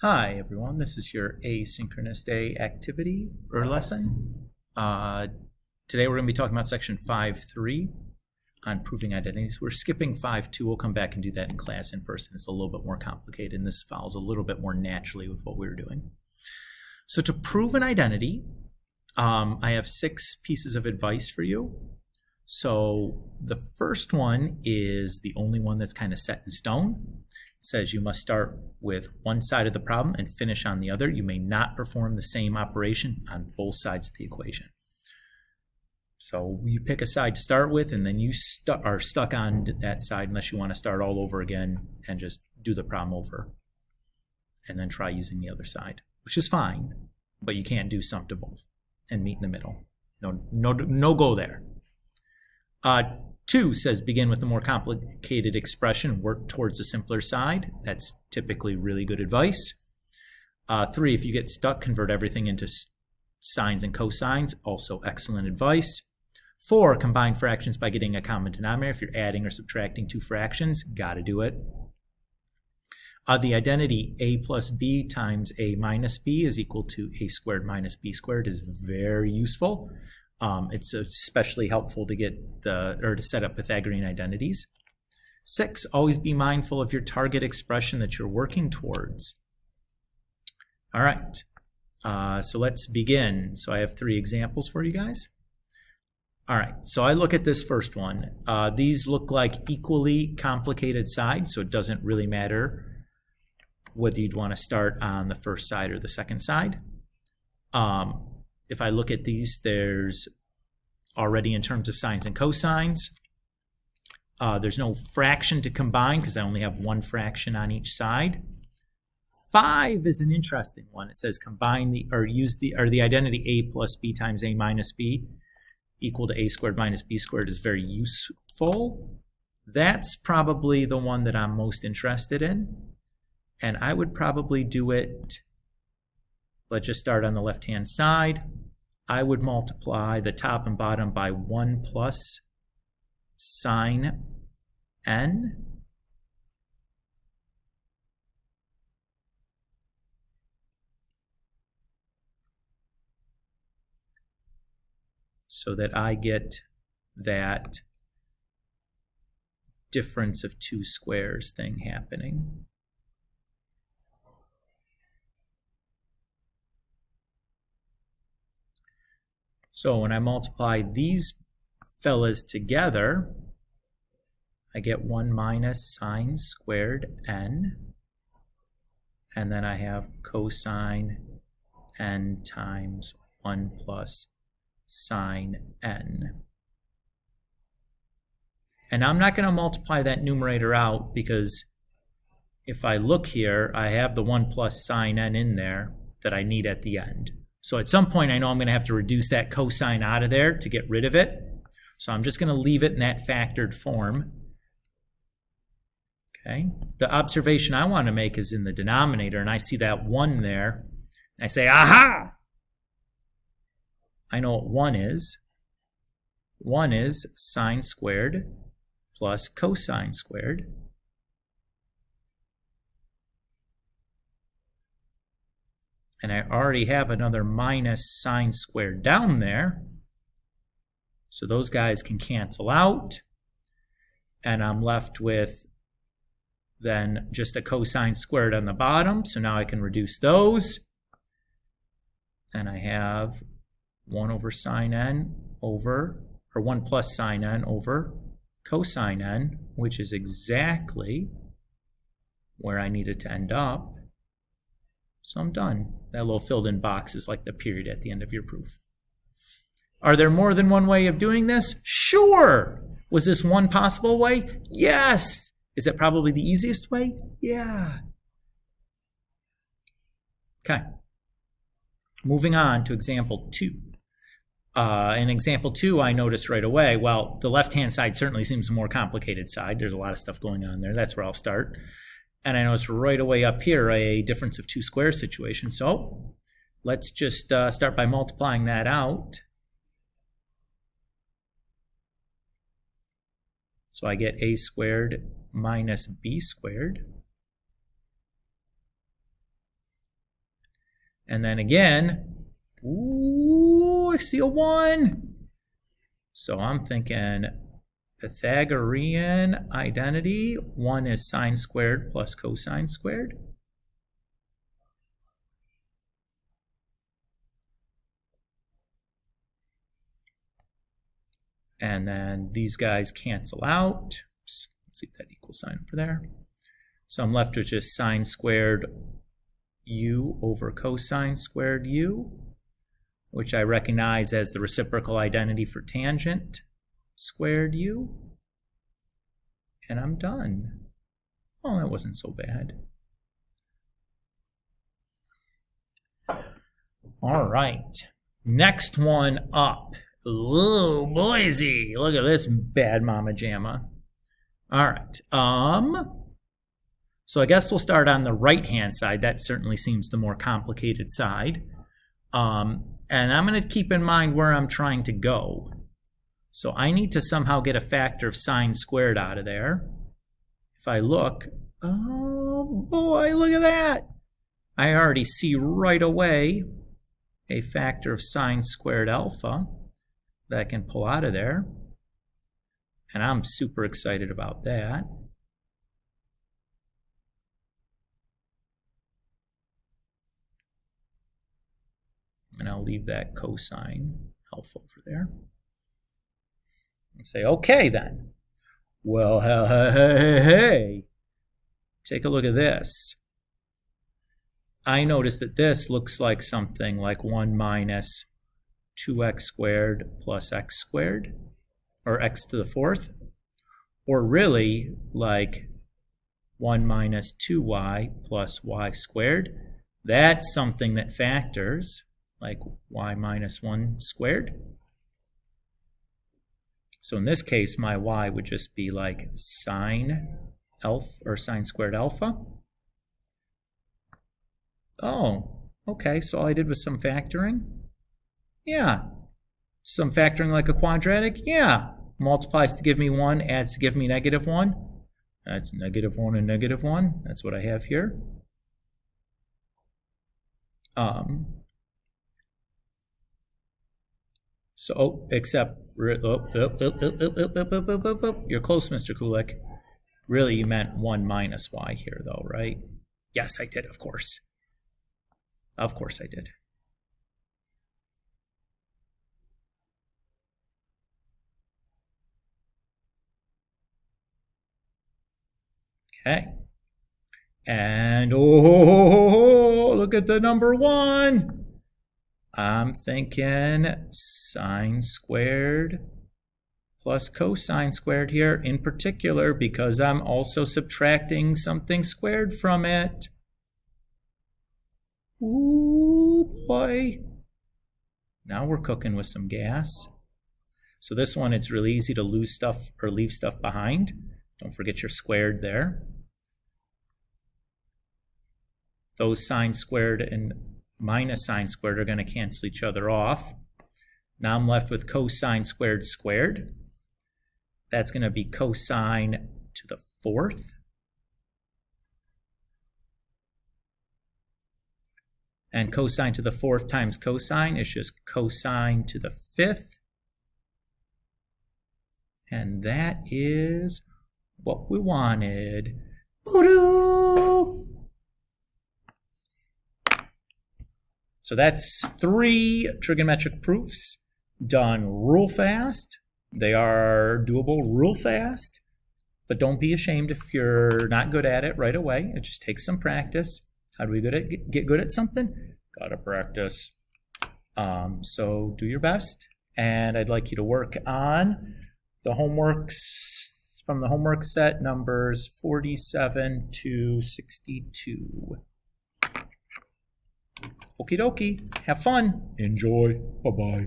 Hi everyone, this is your asynchronous day activity or lesson. Today we're going to be talking about section 5.3 on proving identities. We're skipping 5.2. We'll come back and do that in class in person. It's a little bit more complicated and this follows a little bit more naturally with what we were doing. So to prove an identity, I have 6 pieces of advice for you. So the first one is the only one that's kind of set in stone. It says you must start with one side of the problem and finish on the other. You may not perform the same operation on both sides of the equation. So you pick a side to start with, and then you are stuck on that side unless you want to start all over again and just do the problem over and then try using the other side, which is fine, but you can't do sum to both and meet in the middle. No go there. 2 says begin with the more complicated expression, work towards the simpler side. That's typically really good advice. 3, if you get stuck, convert everything into sines and cosines. Also excellent advice. 4, combine fractions by getting a common denominator. If you're adding or subtracting 2 fractions, got to do it. The identity a plus b times a minus b is equal to a squared minus b squared is very useful. It's especially helpful to get to set up Pythagorean identities. 6, always be mindful of your target expression that you're working towards. All right, so let's begin. So I have 3 examples for you guys. All right, so I look at this first one. These look like equally complicated sides, so it doesn't really matter whether you'd want to start on the first side or the second side. If I look at these, there's already in terms of sines and cosines. There's no fraction to combine because I only have one fraction on each side. 5 is an interesting one. It says combine the identity a plus b times a minus b equal to a squared minus b squared is very useful. That's probably the one that I'm most interested in. And I would probably do it. Let's just start on the left-hand side. I would multiply the top and bottom by 1 plus sine n. So that I get that difference of 2 squares thing happening. So when I multiply these fellas together, I get 1 minus sine squared n, and then I have cosine n times 1 plus sine n. And I'm not going to multiply that numerator out because if I look here, I have the 1 plus sine n in there that I need at the end. So at some point, I know I'm going to have to reduce that cosine out of there to get rid of it. So I'm just going to leave it in that factored form. Okay. The observation I want to make is in the denominator, and I see that 1 there. And I say, aha! I know what 1 is. 1 is sine squared plus cosine squared. And I already have another minus sine squared down there. So those guys can cancel out. And I'm left with then just a cosine squared on the bottom. So now I can reduce those. And I have 1 over sine n over, or 1 plus sine n over cosine n, which is exactly where I needed to end up. So I'm done. That little filled in box is like the period at the end of your proof. Are there more than one way of doing this? Sure. Was this one possible way? Yes. Is it probably the easiest way? Yeah. Okay. Moving on to example 2. In example 2, I noticed right away, well, the left-hand side certainly seems a more complicated side. There's a lot of stuff going on there. That's where I'll start. And I noticed right away up here a difference of 2 squares situation. So let's just start by multiplying that out. So I get a squared minus b squared And then again, ooh, I see a 1. So I'm thinking Pythagorean identity. 1 is sine squared plus cosine squared. And then these guys cancel out. Oops, let's see if that equal sign over there. So I'm left with just sine squared u over cosine squared u, which I recognize as the reciprocal identity for tangent squared u. And I'm done. Oh, that wasn't so bad. All right, next one up. Ooh, Boise, look at this bad mama jamma. All right, so I guess we'll start on the right-hand side. That certainly seems the more complicated side. And I'm going to keep in mind where I'm trying to go. So I need to somehow get a factor of sine squared out of there. If I look, oh boy, look at that. I already see right away a factor of sine squared alpha that I can pull out of there. And I'm super excited about that. And I'll leave that cosine alpha over there. And say, okay then. Well, hey. Take a look at this. I notice that this looks like something like 1 minus 2x squared plus x squared, or x to the 4th, or really like 1 minus 2y plus y squared. That's something that factors, like y minus 1 squared. So in this case, my y would just be like sine alpha, or sine squared alpha. Oh, okay, so all I did was some factoring. Yeah. Some factoring like a quadratic? Yeah. Multiplies to give me 1, adds to give me negative 1. That's negative 1 and negative 1. That's what I have here. So, except, you're close, Mr. Kulik. Really, you meant 1 minus y here, though, right? Yes, I did, of course. Of course I did. Okay. And oh, look at the number 1. I'm thinking sine squared plus cosine squared here, in particular because I'm also subtracting something squared from it. Ooh, boy. Now we're cooking with some gas. So this one, it's really easy to lose stuff or leave stuff behind. Don't forget your squared there. Those sine squared and minus sine squared are going to cancel each other off. Now I'm left with cosine squared squared. That's going to be cosine to the 4th. And cosine to the 4th times cosine is just cosine to the 5th. And that is what we wanted. Voodoo! So that's 3 trigonometric proofs done real fast. They are doable real fast, but don't be ashamed if you're not good at it right away. It just takes some practice. How do we get good at something? Gotta practice. So do your best, and I'd like you to work on the homeworks from the homework set numbers 47 to 62. Okie dokie. Have fun. Enjoy. Bye-bye.